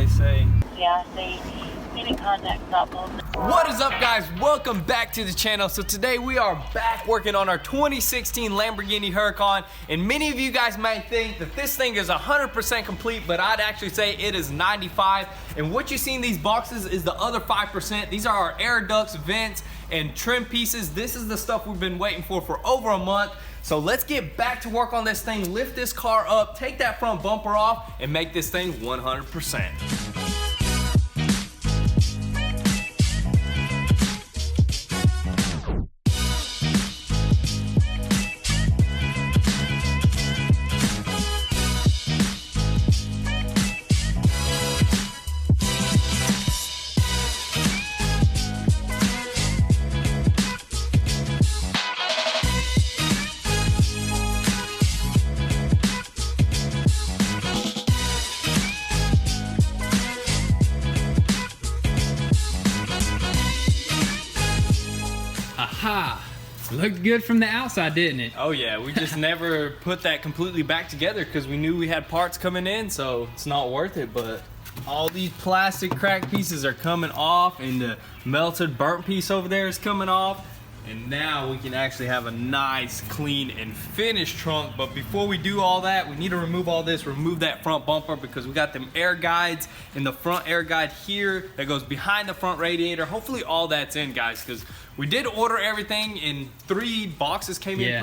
they say. Yeah, they any contact problems. What is up, guys? Welcome back to the channel. So today we are back working on our 2016 Lamborghini Huracan, and many of you guys might think that this thing is 100% complete, but I'd actually say it is 95. And what you see in these boxes is the other 5%. These are our air ducts, vents, and trim pieces. This is the stuff we've been waiting for over a month. So let's get back to work on this thing, lift this car up, take that front bumper off, and make this thing 100%. Aha! Looked good from the outside, didn't it? Oh yeah, we just never put that completely back together because we knew we had parts coming in, so it's not worth it. But all these plastic cracked pieces are coming off, and the melted burnt piece over there is coming off. And now we can actually have a nice, clean, and finished trunk. But before we do all that, we need to remove all this, remove that front bumper, because we got them air guides in the front air guide here that goes behind the front radiator. Hopefully all that's in, guys, because we did order everything in 3 boxes, came in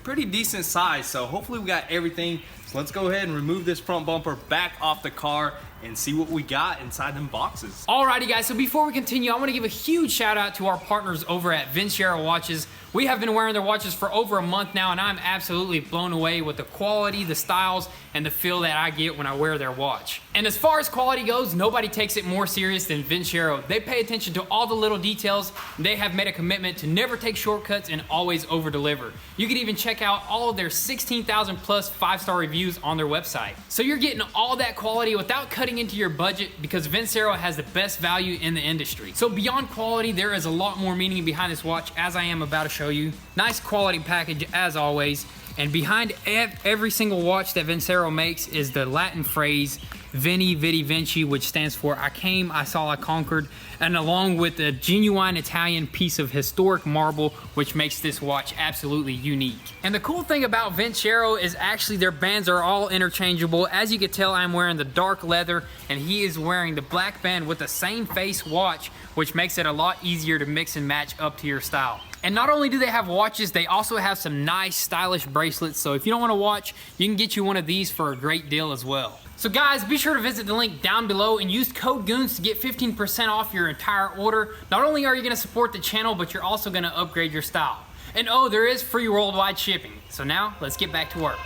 pretty decent size. So hopefully we got everything. So let's go ahead and remove this front bumper back off the car and see what we got inside them boxes. Alrighty guys, so before we continue, I want to give a huge shout out to our partners over at Vincero Watches. We have been wearing their watches for over a month now, and I'm absolutely blown away with the quality, the styles, and the feel that I get when I wear their watch. And as far as quality goes, nobody takes it more serious than Vincero. They pay attention to all the little details. They have made a commitment to never take shortcuts and always over-deliver. You can even check out all of their 16,000 plus 5-star reviews on their website. So you're getting all that quality without cutting into your budget, because Vincero has the best value in the industry. So beyond quality, there is a lot more meaning behind this watch, as I am about to show you. Nice quality package as always. And behind every single watch that Vincero makes is the Latin phrase Veni Vidi Vinci, which stands for I came, I saw, I conquered, and along with a genuine Italian piece of historic marble, which makes this watch absolutely unique. And the cool thing about Vincero is actually their bands are all interchangeable. As you can tell, I'm wearing the dark leather and he is wearing the black band with the same face watch, which makes it a lot easier to mix and match up to your style. And not only do they have watches, they also have some nice stylish bracelets. So if you don't want to watch, you can get you one of these for a great deal as well. So guys, be sure to visit the link down below and use code GOONS to get 15% off your entire order. Not only are you going to support the channel, but you're also going to upgrade your style. And oh, there is free worldwide shipping. So now, let's get back to work.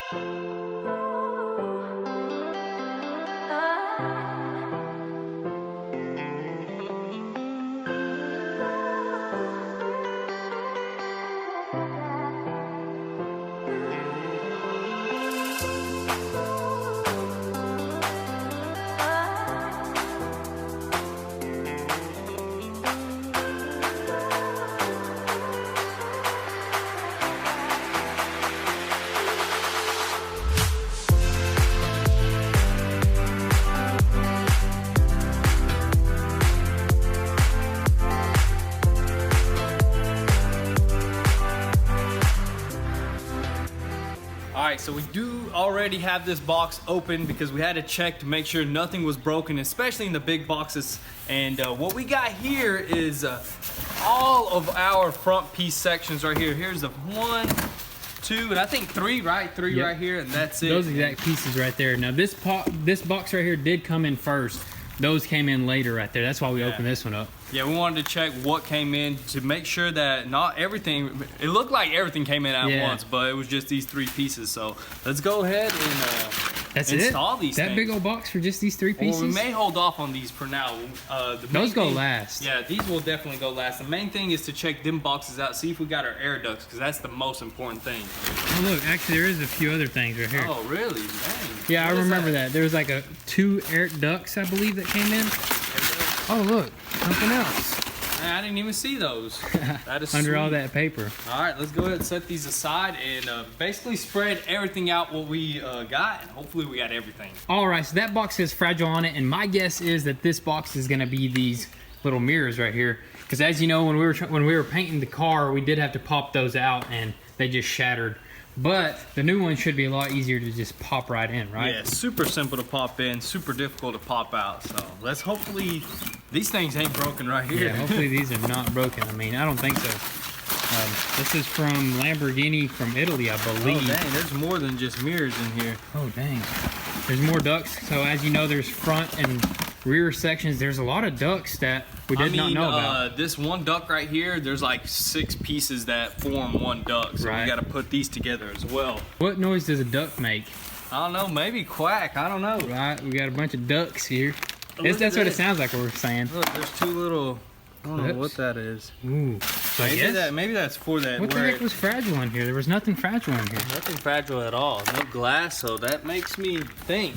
Alright, so we do already have this box open because we had to check to make sure nothing was broken, especially in the big boxes. And what we got here is all of our front piece sections right here. Here's the 1, 2, and I think 3, right? 3 Yep. right here, and that's it. Those exact pieces right there. Now this box right here did come in first. Those came in later right there. That's why we opened this one up. Yeah, we wanted to check what came in to make sure that not everything, it looked like everything came in at once, but it was just these 3 pieces. So let's go ahead and install these things. That big old box for just these 3 pieces? Well, we may hold off on these for now. Those go last. Yeah, these will definitely go last. The main thing is to check them boxes out, see if we got our air ducts, because that's the most important thing. Oh look, actually there is a few other things right here. Oh really? Dang. Yeah, I remember that. There was like 2 air ducts, I believe, that came in. Oh look, something else. I didn't even see those. That is Under sweet. all that paper. All right, let's go ahead and set these aside and basically spread everything out what we got, and hopefully we got everything. All right, so that box says Fragile on it, and my guess is that this box is gonna be these little mirrors right here. Because as you know, when we were painting the car, we did have to pop those out, and they just shattered. But the new one should be a lot easier to just pop right in, right? Yeah, super simple to pop in, super difficult to pop out. So let's hopefully these things ain't broken right here. Yeah, hopefully these are not broken. I mean, I don't think so. This is from Lamborghini from Italy, I believe. Oh dang, there's more than just mirrors in here. Oh dang. There's more ducts. So as you know, there's front and rear sections. There's a lot of ducts that we did not know about. This one duct right here, there's like 6 pieces that form one duct. So Right. we got to put these together as well. What noise does a duck make? I don't know, maybe quack. I don't know. Right, we got a bunch of ducks here. Look That's at what it this. sounds like we're saying. Look, there's 2 little. I don't know Clips? what that is. Ooh. So I guess, Maybe that's for that. what the where heck was fragile in here? There was nothing fragile in here. Nothing fragile at all. No glass, so that makes me think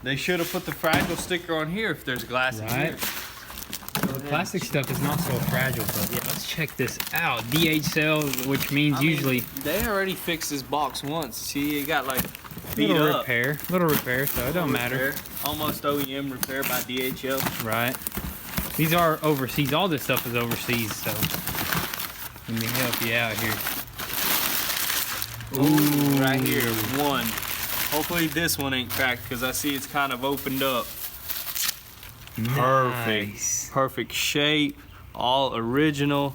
they should have put the fragile sticker on here if there's glass in Right. here. The plastic stuff is not so fragile, but yeah, let's check this out. DH cell, which means I mean, usually they already fixed this box once. See, it got like beat little up. repair, so it don't matter. Repair. Almost OEM repair by DHL. Right. These are overseas. All this stuff is overseas, so let me help you out here. Ooh, right here, one. Hopefully this one ain't cracked because I see it's kind of opened up. Perfect. Nice. Perfect shape, all original.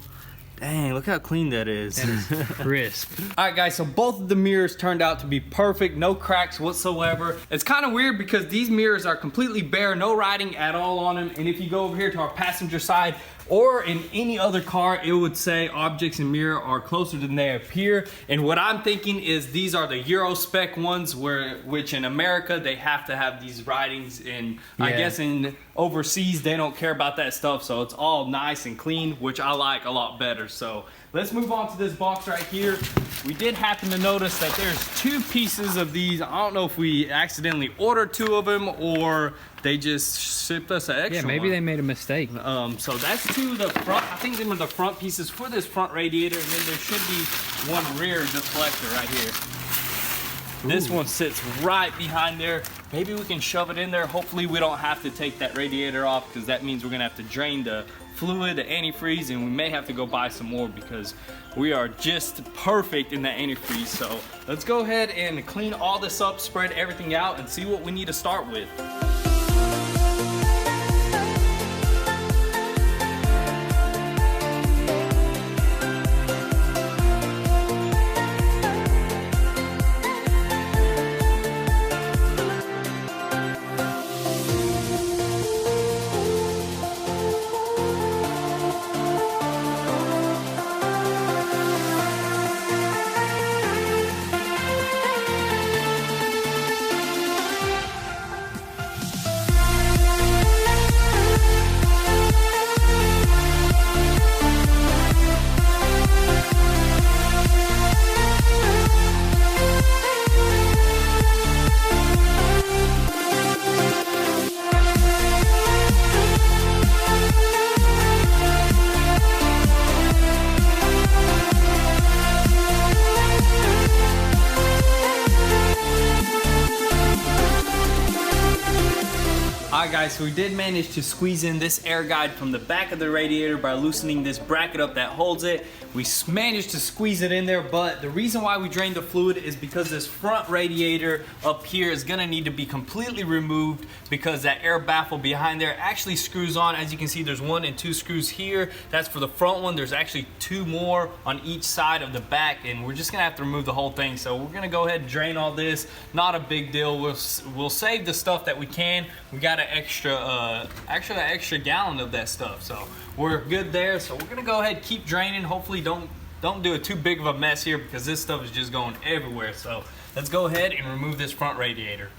Dang, look how clean that is. That is crisp. All right, guys, so both of the mirrors turned out to be perfect, no cracks whatsoever. It's kind of weird because these mirrors are completely bare, no writing at all on them. And if you go over here to our passenger side or in any other car, it would say objects in mirror are closer than they appear. And what I'm thinking is these are the Euro spec ones, which in America, they have to have these writings. And I Yeah. guess in overseas, they don't care about that stuff. So it's all nice and clean, which I like a lot better. So let's move on to this box right here. We did happen to notice that there's 2 pieces of these. I don't know if we accidentally ordered 2 of them or they just shipped us an extra Yeah, maybe one. they made a mistake. So that's 2 the front. I think them are the front pieces for this front radiator, and then there should be 1 rear deflector right here. This one sits right behind there. Maybe we can shove it in there. Hopefully we don't have to take that radiator off because that means we're gonna have to drain the fluid, the antifreeze, and we may have to go buy some more because we are just perfect in that antifreeze. So let's go ahead and clean all this up, spread everything out, and see what we need to start with. Alright guys, so we did manage to squeeze in this air guide from the back of the radiator by loosening this bracket up that holds it. We managed to squeeze it in there, but the reason why we drained the fluid is because this front radiator up here is gonna need to be completely removed because that air baffle behind there actually screws on. As you can see, there's 1 and 2 screws here. That's for the front one. There's actually 2 more on each side of the back, and we're just gonna have to remove the whole thing. So we're gonna go ahead and drain all this. Not a big deal. We'll save the stuff that we can. We got an extra gallon of that stuff, so we're good there. So we're gonna go ahead and keep draining. Hopefully don't do it too big of a mess here because this stuff is just going everywhere. So let's go ahead and remove this front radiator.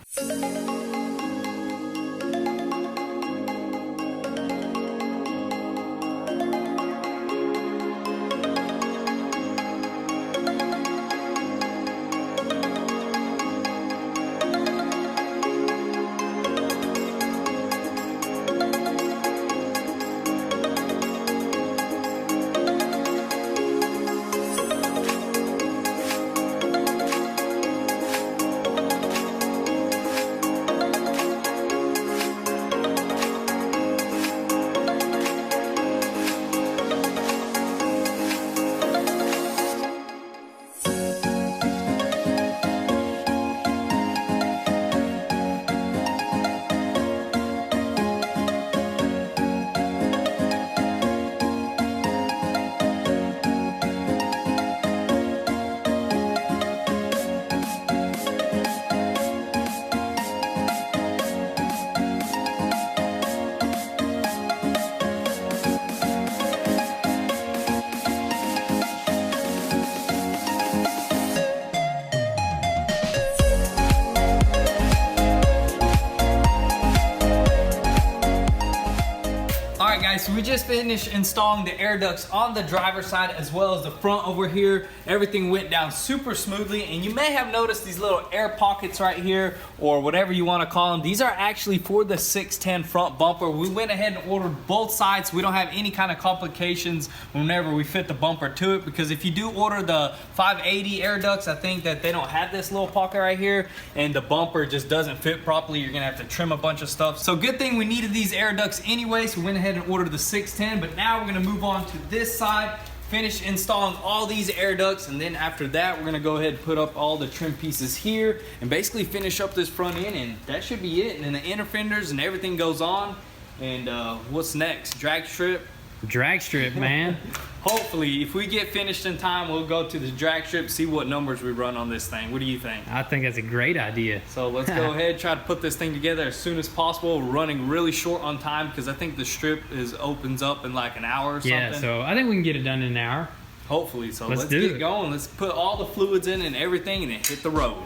so we just finished installing the air ducts on the driver's side as well as the front over here. Everything went down super smoothly, and you may have noticed these little air pockets right here, or whatever you want to call them. These are actually for the 610 front bumper. We went ahead and ordered both sides. We don't have any kind of complications whenever we fit the bumper to it, because if you do order the 580 air ducts, I think that they don't have this little pocket right here, and the bumper just doesn't fit properly. You're gonna have to trim a bunch of stuff. So good thing we needed these air ducts anyway, so we went ahead and ordered the 610. But now we're gonna move on to this side, finish installing all these air ducts, and then after that we're gonna go ahead and put up all the trim pieces here and basically finish up this front end, and that should be it. And then the inner fenders and everything goes on. And what's next? Drag strip. Drag strip, man. Hopefully, if we get finished in time, we'll go to the drag strip, see what numbers we run on this thing. What do you think? I think that's a great idea. So let's go ahead, try to put this thing together as soon as possible. We're running really short on time because I think the strip opens up in like an hour or something. Yeah, so I think we can get it done in an hour. Hopefully. So let's get going. Let's put all the fluids in and everything and then hit the road.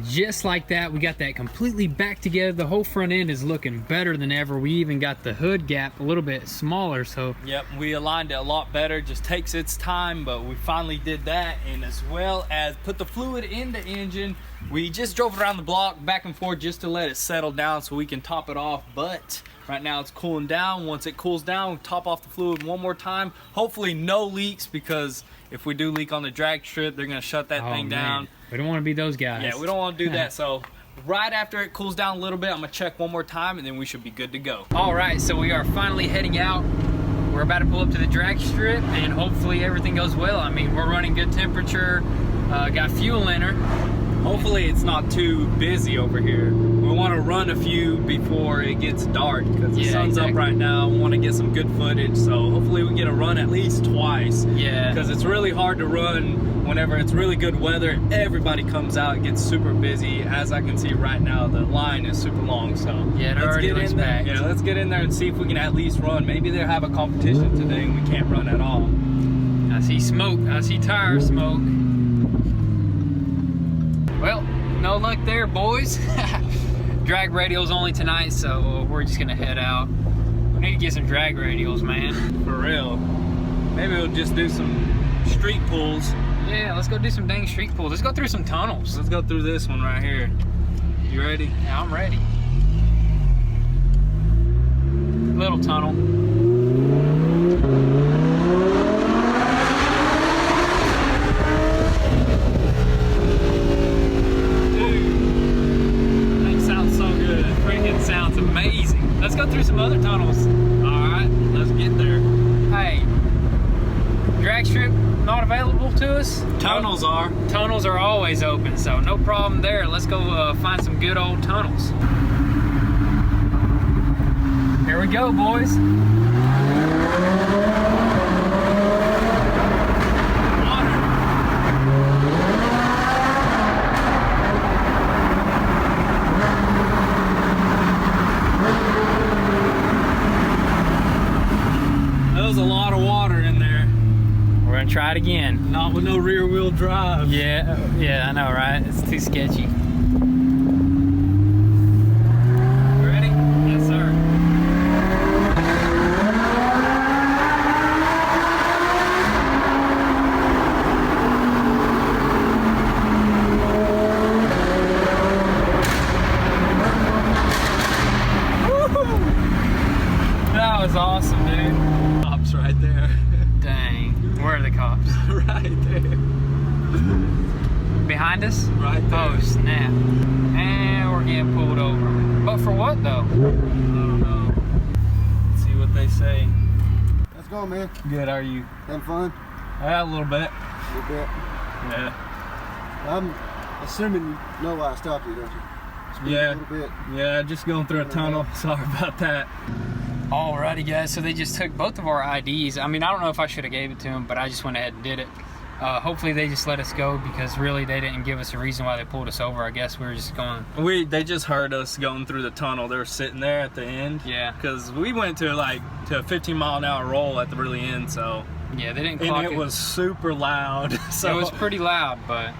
Just like that, we got that completely back together. The whole front end is looking better than ever. We even got the hood gap a little bit smaller, so yep, we aligned it a lot better. Just takes its time, but we finally did that. And as well as put the fluid in the engine, we just drove around the block back and forth just to let it settle down so we can top it off. But right now it's cooling down. Once it cools down, we'll top off the fluid one more time. Hopefully no leaks, because if we do leak on the drag strip, they're gonna shut that thing down. We don't want to be those guys. Yeah, we don't want to do that. So right after it cools down a little bit, I'm gonna check one more time and then we should be good to go. All right, so we are finally heading out. We're about to pull up to the drag strip and hopefully everything goes well. I mean, we're running good temperature, got fuel in her. Hopefully it's not too busy over here. We want to run a few before it gets dark because the sun's up right now. We want to get some good footage, so hopefully we get a run at least twice. Yeah. Because it's really hard to run whenever it's really good weather. Everybody comes out, it gets super busy. As I can see right now, the line is super long. So yeah, let's get in there. Yeah, let's get in there and see if we can at least run. Maybe they'll have a competition today and we can't run at all. I see smoke. I see tire smoke. Well, no luck there, boys. Drag radials only tonight, so we're just gonna head out. We need to get some drag radials, man. For real. Maybe we'll just do some street pulls. Yeah, let's go do some dang street pulls. Let's go through some tunnels. Let's go through this one right here. You ready? Yeah, I'm ready. Little tunnel. Sounds amazing. Let's go through some other tunnels. All right, let's get there. Hey, drag strip not available to us? Tunnels are. Tunnels are always open, so no problem there. Let's go find some good old tunnels. Here we go, boys. A lot of water in there. We're gonna try it again. Not with no rear wheel drive. Yeah, I know, right? It's too sketchy. Ready? Yes, sir. behind us? Right there. Oh, snap. And we're getting pulled over. But for what, though? I don't know. Let's see what they say. Let's go, man. Good, how are you? Having fun? Yeah, a little bit. A little bit. Yeah. I'm assuming you know why I stopped you, don't you? Yeah. A little bit. Yeah, just going through a tunnel. Sorry about that. Alrighty, guys, so they just took both of our IDs. I mean, I don't know if I should have gave it to them, but I just went ahead and did it. Hopefully they just let us go, because really they didn't give us a reason why they pulled us over. I guess we were just going. They just heard us going through the tunnel. They were sitting there at the end. Yeah. Because we went to a 15-mile-an-hour roll at the really end, so. Yeah, they didn't clock and it was super loud. So it was pretty loud, but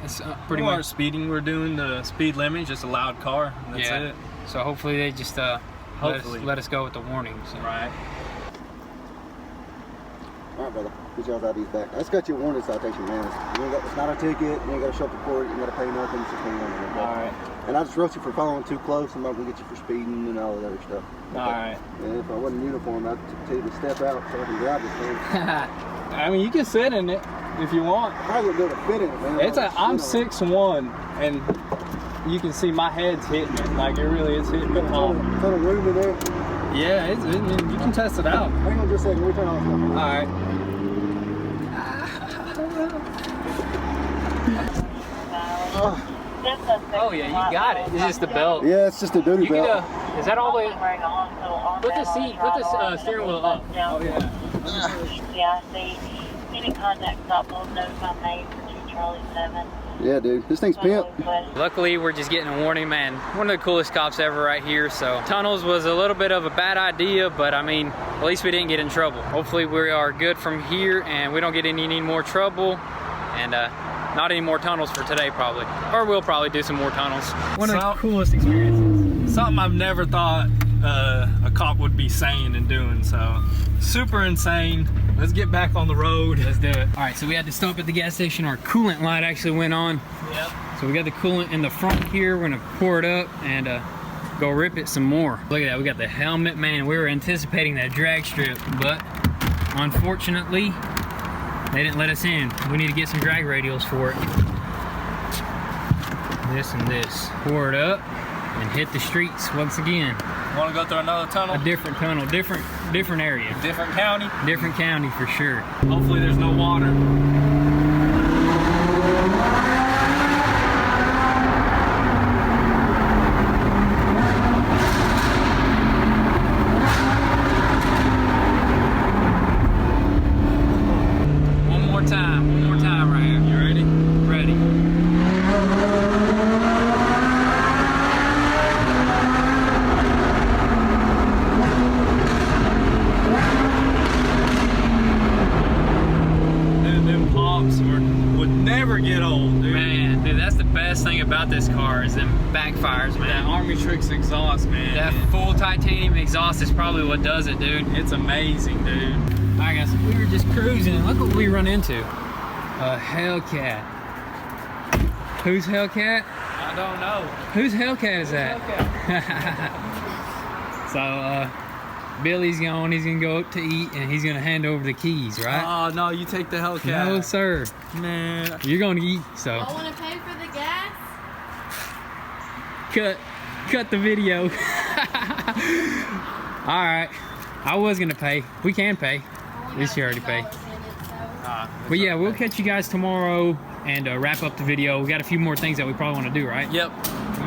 it's pretty we weren't much speeding. We're doing the speed limit, just a loud car. That's it. So hopefully they just let us go with the warning. So. Right. All right, brother. Get y'all's IDs back. I just got you a warning citation, man. It's not a ticket. You ain't got to show up to court. You ain't got to pay nothing. It's just one warning. All right. And I just wrote you for following too close. I'm not going to get you for speeding and all that other stuff. All right. And if I wasn't in uniform, I'd tell you to step out so I can drive this thing. I mean, you can sit in it if you want. I probably wouldn't be able to fit in it, man. I'm 6'1", and you can see my head's hitting it. Like, it really is hitting the top. Ton of room in there. Yeah, you can test it out. Hang on just a second. Let me turn off stuff. All right. Oh yeah, you got it. It's just the belt. Yeah, it's just a duty You belt. can, is that all the way? Put the steering wheel up. Oh yeah. Yeah, see, any contact stop will notify me for 2 Charlie 7. Yeah, dude. This thing's pimp. Luckily, we're just getting a warning, man. One of the coolest cops ever right here. So tunnels was a little bit of a bad idea, but I mean, at least we didn't get in trouble. Hopefully we are good from here and we don't get any more trouble, and not any more tunnels for today probably. Or we'll probably do some more tunnels. One of the coolest experiences. Something I've never thought a cop would be saying and doing, so super insane. Let's get back on the road. Let's do it. All right, so we had to stop at the gas station. Our coolant light actually went on. Yep. So we got the coolant in the front here. We're gonna pour it up and go rip it some more. Look at that, we got the helmet, man. We were anticipating that drag strip, but unfortunately, they didn't let us in. We need to get some drag radials for it. This and this. Pour it up and hit the streets once again. Want to go through another tunnel? A different tunnel, different area. Different county? Different county for sure. Hopefully there's no water. One more time right here. You ready? Ready. Would never get old, dude. Man, dude, that's the best thing about this car is them backfires, man. That Army Tricks exhaust, man. That full titanium exhaust is probably what does it, dude. It's amazing, dude. All right, guys, we were just cruising and look what we run into. A Hellcat. Whose Hellcat? I don't know. Whose Hellcat is that? So, Billy's gone, he's gonna go up to eat and he's gonna hand over the keys, right? Oh, no, you take the Hellcat. No, sir. Man. You're gonna eat, so. I want to pay for the gas. Cut the video. All right, I was gonna pay. We can pay. We should already pay. But yeah, we'll catch you guys tomorrow and wrap up the video. We got a few more things that we probably want to do, right? Yep.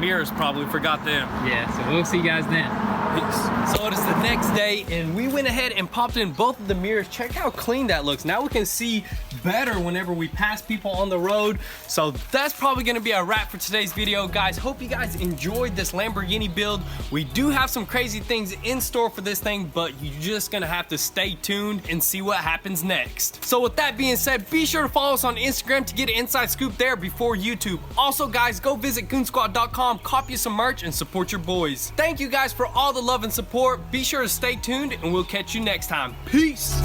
Mirrors probably forgot them. Yeah, so we'll see you guys then. Peace. So it is the next day and we went ahead and popped in both of the mirrors. Check how clean that looks. Now we can see better whenever we pass people on the road. So that's probably gonna be a wrap for today's video, guys. Hope you guys enjoyed this Lamborghini build. We do have some crazy things in store for this thing, but you're just gonna have to stay tuned and see what happens next. So with that being said, be sure to follow us on Instagram to get an inside scoop there before YouTube. Also, guys, go visit goonsquad.com, copy some merch, and support your boys. Thank you guys for all the love and support. Be sure to stay tuned and we'll catch you next time. Peace.